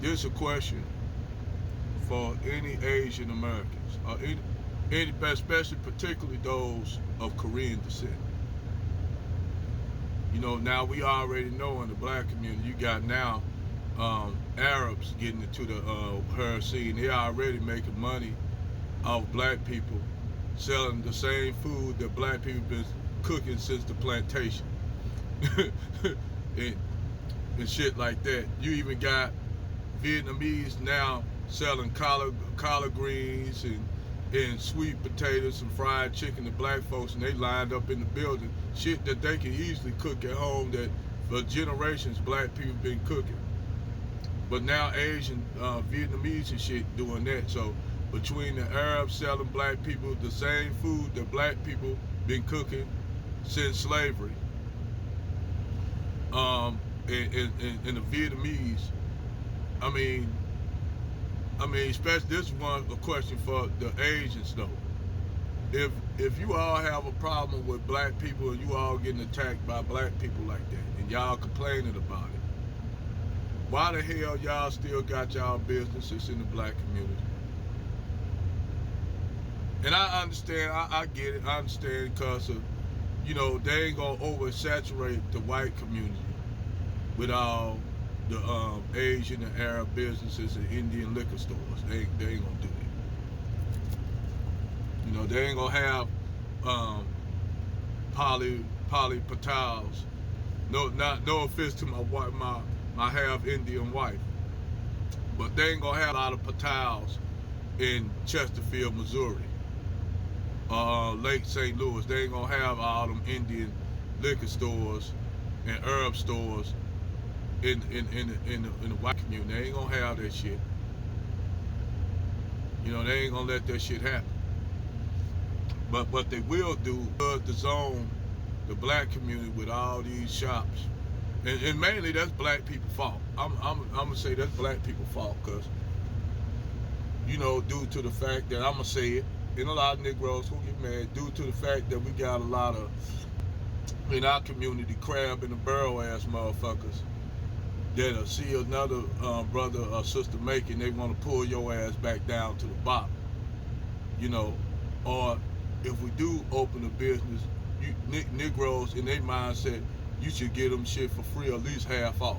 This is a question for any Asian Americans, or any, especially particularly those of Korean descent. You know, now we already know in the black community, you got now Arabs getting into the her scene. They already making money off black people selling the same food that black people been cooking since the plantation. and, and shit like that. You even got Vietnamese now selling collard greens and sweet potatoes and fried chicken to black folks, and they lined up in the building. Shit that they can easily cook at home that for generations black people been cooking. But now Asian, Vietnamese and shit doing that. So between the Arabs selling black people the same food that black people been cooking since slavery, and the Vietnamese, I mean, especially this one a question for the Asians though. If you all have a problem with black people and you all getting attacked by black people like that and y'all complaining about it, why the hell y'all still got y'all businesses in the black community? And I understand, I get it, I understand because of, you know, they ain't gonna oversaturate the white community with all the Asian and Arab businesses and Indian liquor stores. They ain't gonna do that. You know, they ain't gonna have Polly Patals. No offense to my wife, my half Indian wife, but they ain't gonna have a lot of Patals in Chesterfield, Missouri, Lake St. Louis. They ain't gonna have all them Indian liquor stores and herb stores in the white community. They ain't gonna have that shit. You know, they ain't gonna let that shit happen. But what they will do is to zone the black community with all these shops, and mainly that's black people's fault. I'm gonna say that's black people's fault because, you know, due to the fact that I'm gonna say it, and a lot of Negroes who get mad due to the fact that we got a lot of in our community crab in the barrel ass motherfuckers that'll see another brother or sister making, they want to pull your ass back down to the bottom, you know. Or if we do open a business, Negroes in their mindset, you should get them shit for free or at least half off.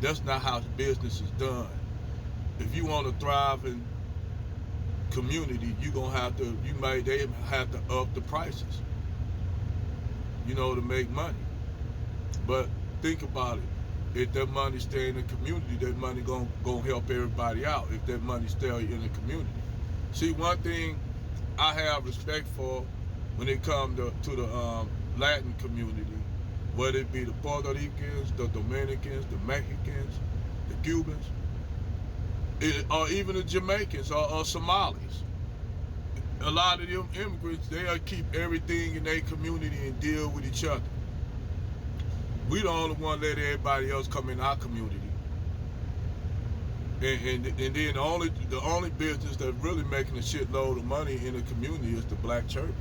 That's not how business is done. If you want to thrive in community, they have to up the prices, you know, to make money. But think about it. If that money stay in the community, that money gonna help everybody out. If that money stay in the community. See, one thing I have respect for when it comes to the Latin community, whether it be the Puerto Ricans, the Dominicans, the Mexicans, the Cubans, or even the Jamaicans or Somalis. A lot of them immigrants, they'll keep everything in their community and deal with each other. We the only one let everybody else come in our community. And then the only business that's really making a shitload of money in the community is the black church.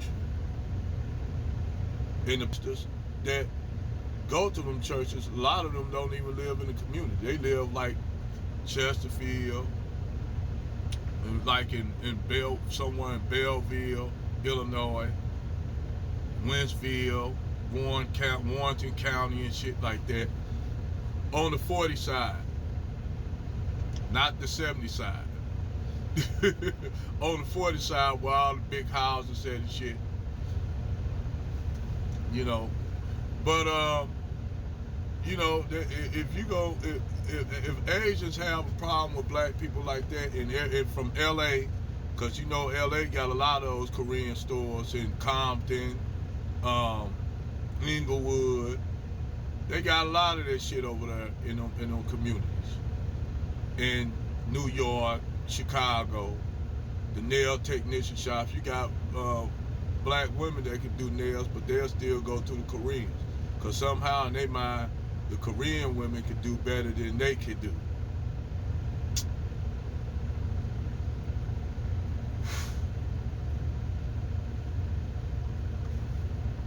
And the pastors that go to them churches, a lot of them don't even live in the community. They live like Chesterfield, and like somewhere in Belleville, Illinois, Winsfield, Warrenton County and shit like that. On the 40 side, not the 70 side. On the 40 side where all the big houses and shit. You know. But you know, if Asians have a problem with black people like that, and from LA, because you know LA got a lot of those Korean stores in Compton, Inglewood, they got a lot of that shit over there in them communities. In New York, Chicago, the nail technician shops, you got black women that can do nails, but they'll still go to the Koreans. Because somehow in their mind, the Korean women could do better than they could do.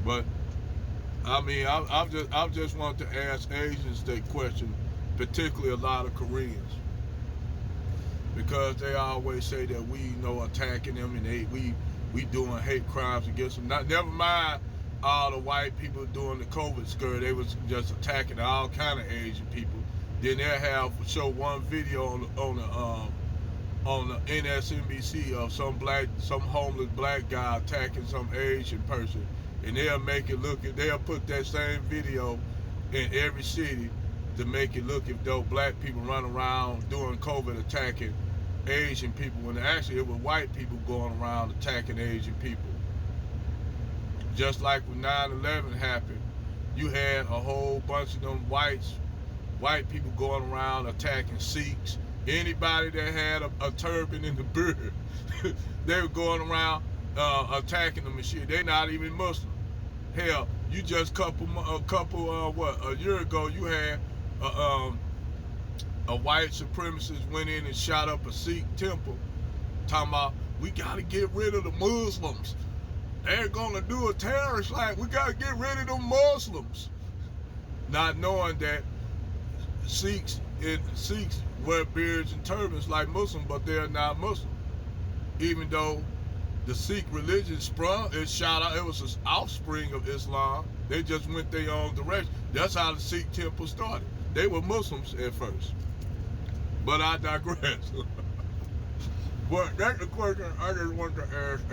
But I mean, I just want to ask Asians that question, particularly a lot of Koreans. because they always say that we attacking them and we doing hate crimes against them. Never mind all the white people doing the COVID scare. They was just attacking all kind of Asian people. Then they'll show one video on the NSNBC of some homeless black guy attacking some Asian person, and they'll put that same video in every city to make it look as though black people run around doing COVID attacking Asian people, when actually it was white people going around attacking Asian people. Just like when 9/11 happened, you had a whole bunch of them white people going around attacking Sikhs. Anybody that had a turban in the beard, they were going around attacking them and shit. They not even Muslim. Hell, you just a year ago, you had a white supremacist went in and shot up a Sikh temple, talking about we gotta get rid of the Muslims. They're gonna do a terrorist like we gotta get rid of the Muslims, not knowing that Sikhs wear beards and turbans like Muslims, but they're not Muslim. Even though the Sikh religion it was an offspring of Islam. They just went their own direction. That's how the Sikh temple started. They were Muslims at first. But I digress. But that's the question I just wanted to ask.